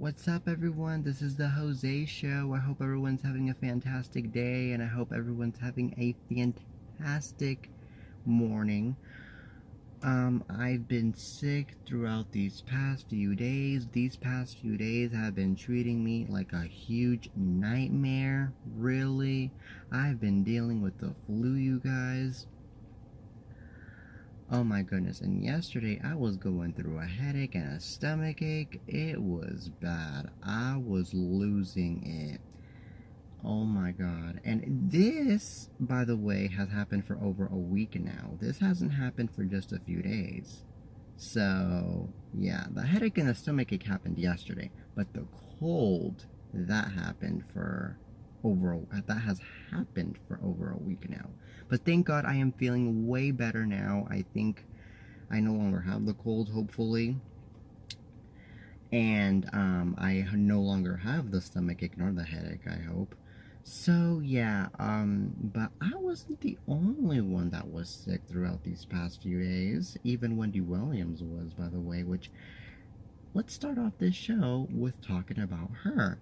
What's up, everyone? This is the Jose Show. I hope everyone's having a fantastic day, and I hope everyone's having a fantastic morning. I've been sick throughout these past few days. These past few days have been treating me like a huge nightmare. Really, I've been dealing with the flu, you guys. Oh my goodness, and yesterday I was going through a headache and a stomach ache. It was bad. I was losing it. Oh my god. And this, by the way, has happened for over a week now. This hasn't happened for just a few days. So, yeah, the headache and the stomach ache happened yesterday, but the cold, that happened for that has happened for over a week now. But thank God I am feeling way better now. I think I no longer have the cold, hopefully. And I no longer have the stomach ache nor the headache, I hope. So yeah, but I wasn't the only one that was sick throughout these past few days. Even Wendy Williams was, by the way, which, let's start off this show with talking about her.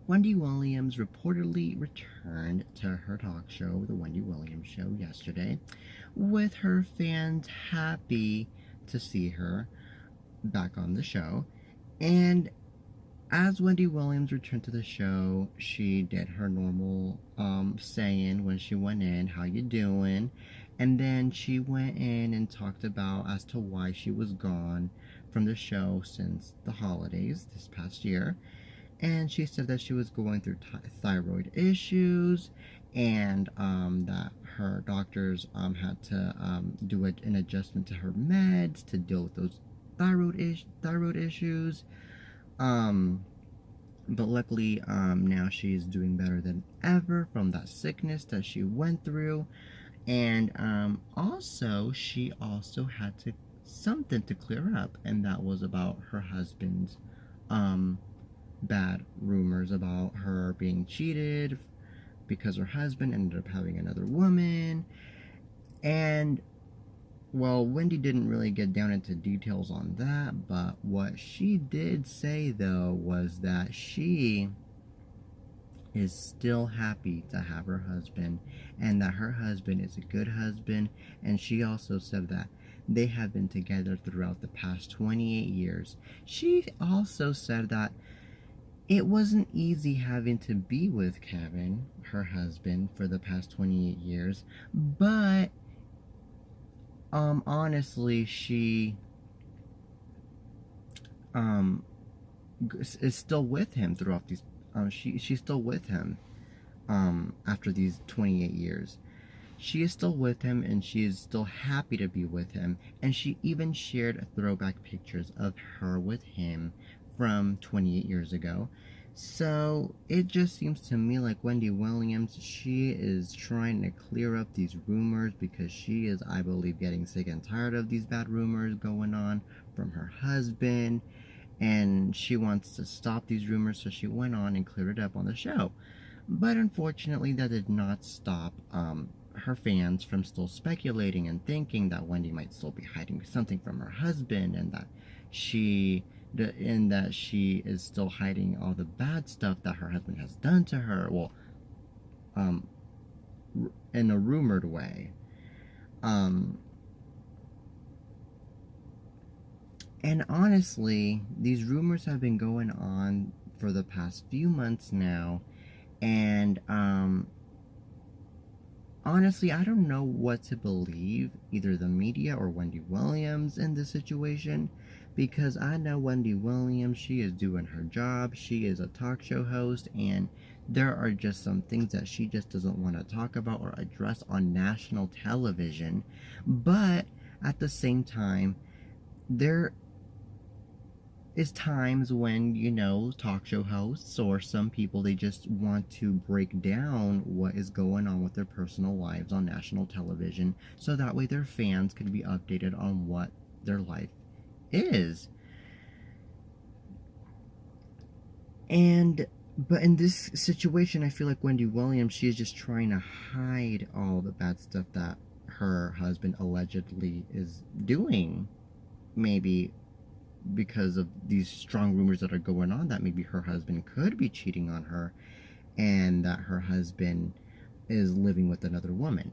Wendy Williams reportedly returned to her talk show, The Wendy Williams Show, yesterday, with her fans happy to see her back on the show. And as Wendy Williams returned to the show, she did her normal saying when she went in, "How you doing?" And then she went in and talked about as to why she was gone from the show since the holidays this past year. And she said that she was going through thyroid issues, and that her doctors had to do an adjustment to her meds to deal with those thyroid issues. But luckily, now she's doing better than ever from that sickness that she went through. And also, she also had something to clear up, and that was about her husband's bad rumors about her being cheated because her husband ended up having another woman. And well, Wendy didn't really get down into details on that, but what she did say though was that she is still happy to have her husband, and that her husband is a good husband. And she also said that they have been together throughout the past 28 years. She also said that it wasn't easy having to be with Kevin, her husband, for the past 28 years, but honestly, she is still with him throughout these she's still with him after these 28 years. She is still with him, and she is still happy to be with him, and she even shared throwback pictures of her with him from 28 years ago. So it just seems to me like Wendy Williams, she is trying to clear up these rumors because she is, I believe, getting sick and tired of these bad rumors going on from her husband, and she wants to stop these rumors, so she went on and cleared it up on the show. But unfortunately, that did not stop her fans from still speculating and thinking that Wendy might still be hiding something from her husband, and that she is still hiding all the bad stuff that her husband has done to her. Well, in a rumored way. And honestly, these rumors have been going on for the past few months now, and honestly, I don't know what to believe, either the media or Wendy Williams in this situation, because I know Wendy Williams, she is doing her job. She is a talk show host, and there are just some things that she just doesn't want to talk about or address on national television. But at the same time, there is times when, talk show hosts or some people, they just want to break down what is going on with their personal lives on national television, so that way their fans can be updated on what their life is. But in this situation, I feel like Wendy Williams, she is just trying to hide all the bad stuff that her husband allegedly is doing, maybe because of these strong rumors that are going on that maybe her husband could be cheating on her and that her husband is living with another woman.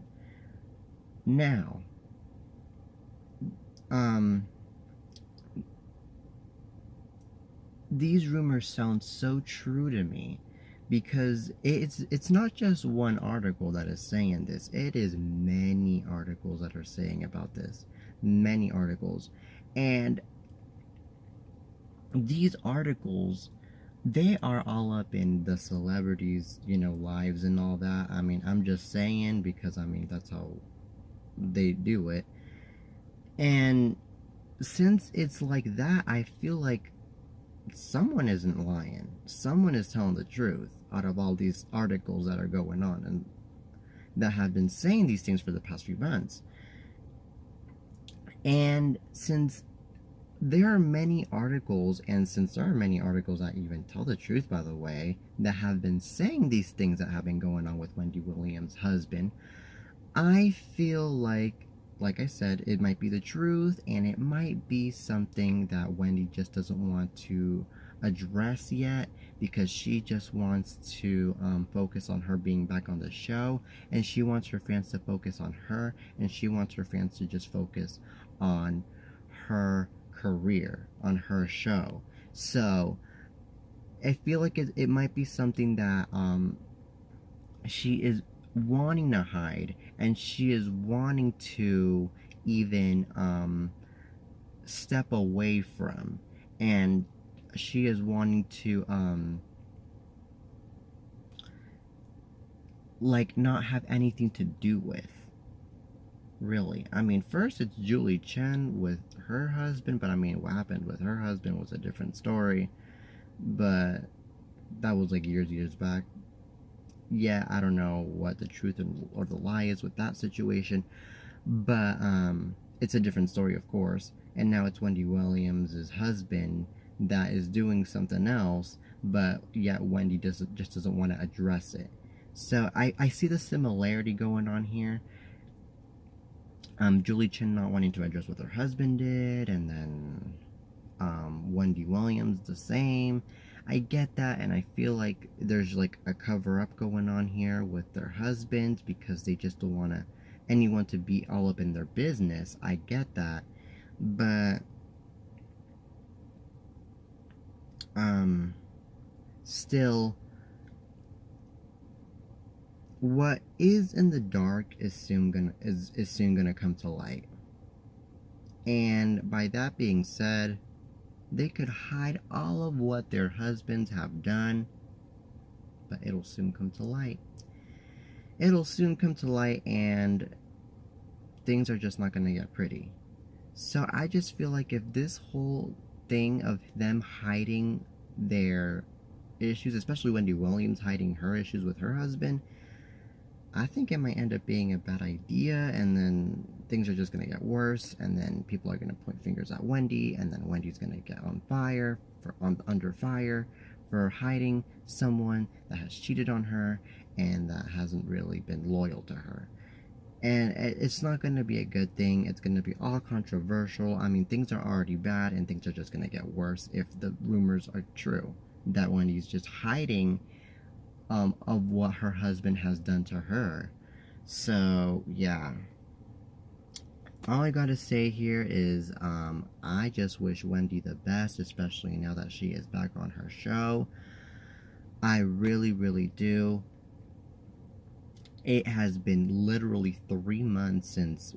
Now, these rumors sound so true to me because it's not just one article that is saying this. It is many articles that are saying about this. Many articles. And these articles, they are all up in the celebrities, lives and all that. I mean, I'm just saying because that's how they do it. And since it's like that, I feel like someone isn't lying. Someone is telling the truth out of all these articles that are going on and that have been saying these things for the past few months. And since there are many articles, and since there are many articles that even tell the truth, by the way, that have been saying these things that have been going on with Wendy Williams' husband, I feel like I said, it might be the truth, and it might be something that Wendy just doesn't want to address yet because she just wants to focus on her being back on the show, and she wants her fans to focus on her, and she wants her fans to just focus on her career, on her show. So I feel like it might be something that she is wanting to hide, and she is wanting to even step away from, and she is wanting to not have anything to do with, really. I mean, first it's Julie Chen with her husband, but what happened with her husband was a different story, but that was years back. Yeah, I don't know what the truth or the lie is with that situation, but it's a different story, of course. And now it's Wendy Williams' husband that is doing something else, but yet Wendy just doesn't want to address it. So I see the similarity going on here. Julie Chen not wanting to address what her husband did, and then Wendy Williams the same. I get that, and I feel like there's a cover-up going on here with their husbands because they just don't want anyone to be all up in their business. I get that, but still, what is in the dark is soon gonna come to light. And by that being said, they could hide all of what their husbands have done, but it'll soon come to light. It'll soon come to light, and things are just not going to get pretty. So I just feel like if this whole thing of them hiding their issues, especially Wendy Williams hiding her issues with her husband, I think it might end up being a bad idea, and then things are just going to get worse, and then people are going to point fingers at Wendy, and then Wendy's going to get under fire for hiding someone that has cheated on her and that hasn't really been loyal to her. And it's not going to be a good thing. It's going to be all controversial. Things are already bad, and things are just going to get worse if the rumors are true that Wendy's just hiding of what her husband has done to her. So, yeah. All I gotta say here is, I just wish Wendy the best, especially now that she is back on her show. I really, really do. It has been literally 3 months since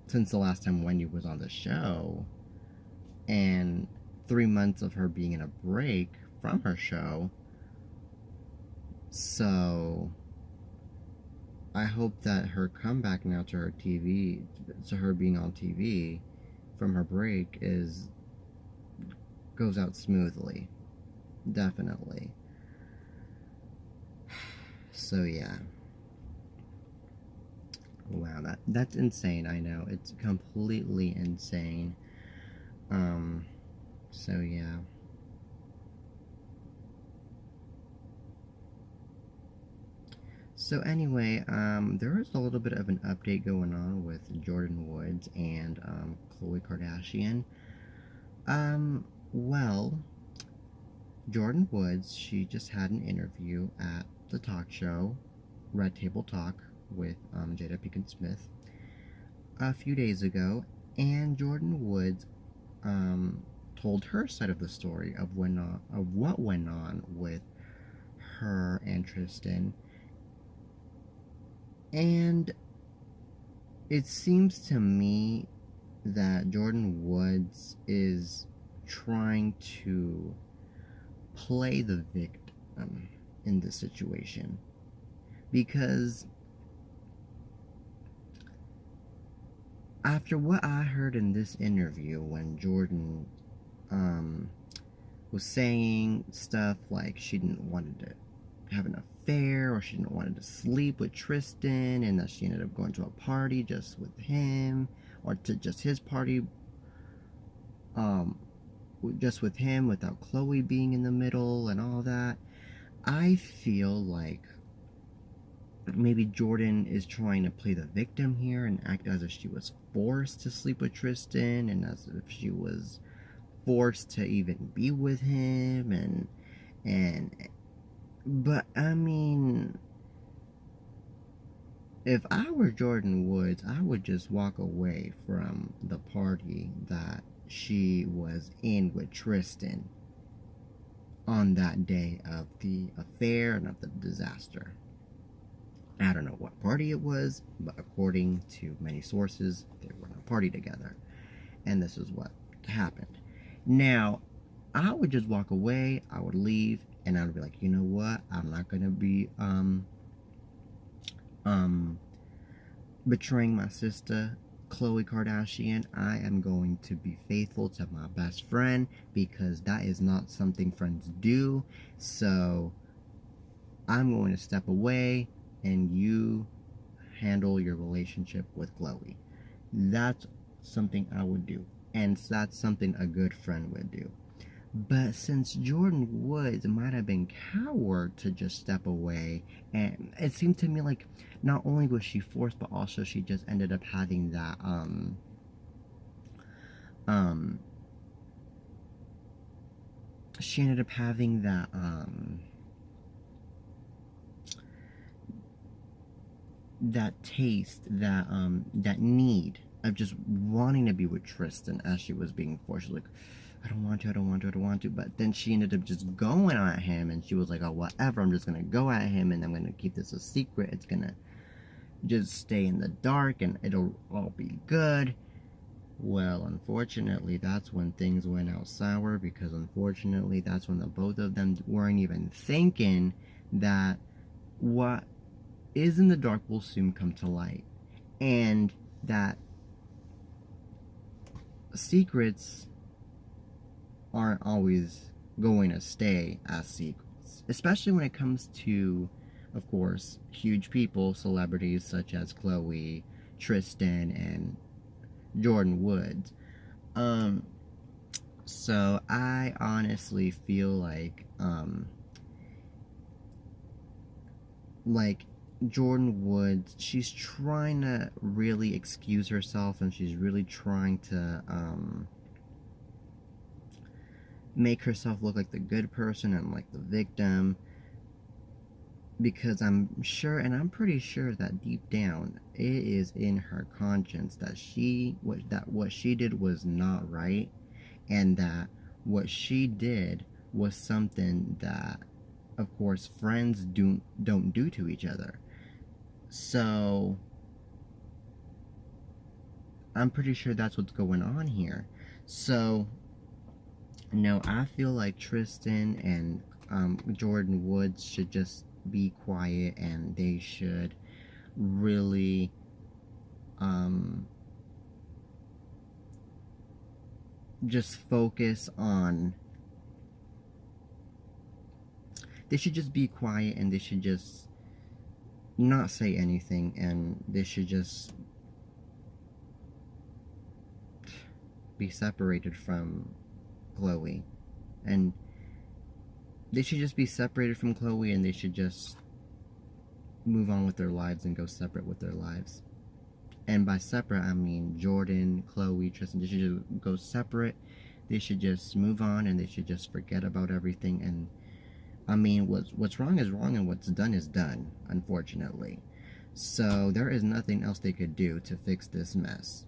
since the last time Wendy was on the show, and 3 months of her being in a break from her show. So I hope that her comeback now to her TV, to her being on TV from her break, goes out smoothly. Definitely. So yeah. Wow, that's insane. I know, it's completely insane. So yeah. So anyway, there is a little bit of an update going on with Jordan Woods and Khloe Kardashian. Well, Jordan Woods, she just had an interview at the talk show, Red Table Talk, with Jada Pinkett Smith a few days ago, and Jordan Woods told her side of the story of what went on with her and Tristan. And it seems to me that Jordan Woods is trying to play the victim in this situation, because after what I heard in this interview, when Jordan was saying stuff like she didn't want to have an affair, or she didn't want to sleep with Tristan, and that she ended up going to a party just with him, or to just his party, just with him without Khloe being in the middle and all that. I feel like maybe Jordan is trying to play the victim here and act as if she was forced to sleep with Tristan, and as if she was forced to even be with him, but I mean, if I were Jordan Woods, I would just walk away from the party that she was in with Tristan on that day of the affair and of the disaster. I don't know what party it was, but according to many sources, they were on a party together. And this is what happened. Now, I would just walk away, I would leave, and I would be like, you know what? I'm not going to be betraying my sister, Khloe Kardashian. I am going to be faithful to my best friend, because that is not something friends do. So I'm going to step away, and you handle your relationship with Khloe. That's something I would do, and that's something a good friend would do. But since Jordan Woods might have been coward to just step away, and it seemed to me like not only was she forced, but also she just ended up having that she ended up having that taste, that need of just wanting to be with Tristan as she was being forced. She was like, I don't want to. But then she ended up just going at him, and she was like, oh, whatever, I'm just going to go at him, and I'm going to keep this a secret. It's going to just stay in the dark, and it'll all be good. Well, unfortunately, that's when things went out sour, because unfortunately, that's when the both of them weren't even thinking that what is in the dark will soon come to light, and that secrets aren't always going to stay as secrets, especially when it comes to, of course, huge people, celebrities such as Khloe, Tristan, and Jordan Woods. So I honestly feel like Jordan Woods, she's trying to really excuse herself, and she's really trying to make herself look like the good person and like the victim, because I'm sure, and I'm pretty sure, that deep down it is in her conscience that what she did was not right, and that what she did was something that, of course, friends don't do to each other. So I'm pretty sure that's what's going on here. So no, I feel like Tristan and Jordan Woods should just be quiet, and they should really just focus on, they should just be quiet, and they should just not say anything, and they should just be separated from Khloe, and they should just be separated from Khloe, and they should just move on with their lives and go separate with their lives. And by separate, I mean Jordan, Chloe, Tristan. They should just go separate. They should just move on, and they should just forget about everything. And I mean, what's wrong is wrong, and what's done is done, unfortunately. So there is nothing else they could do to fix this mess.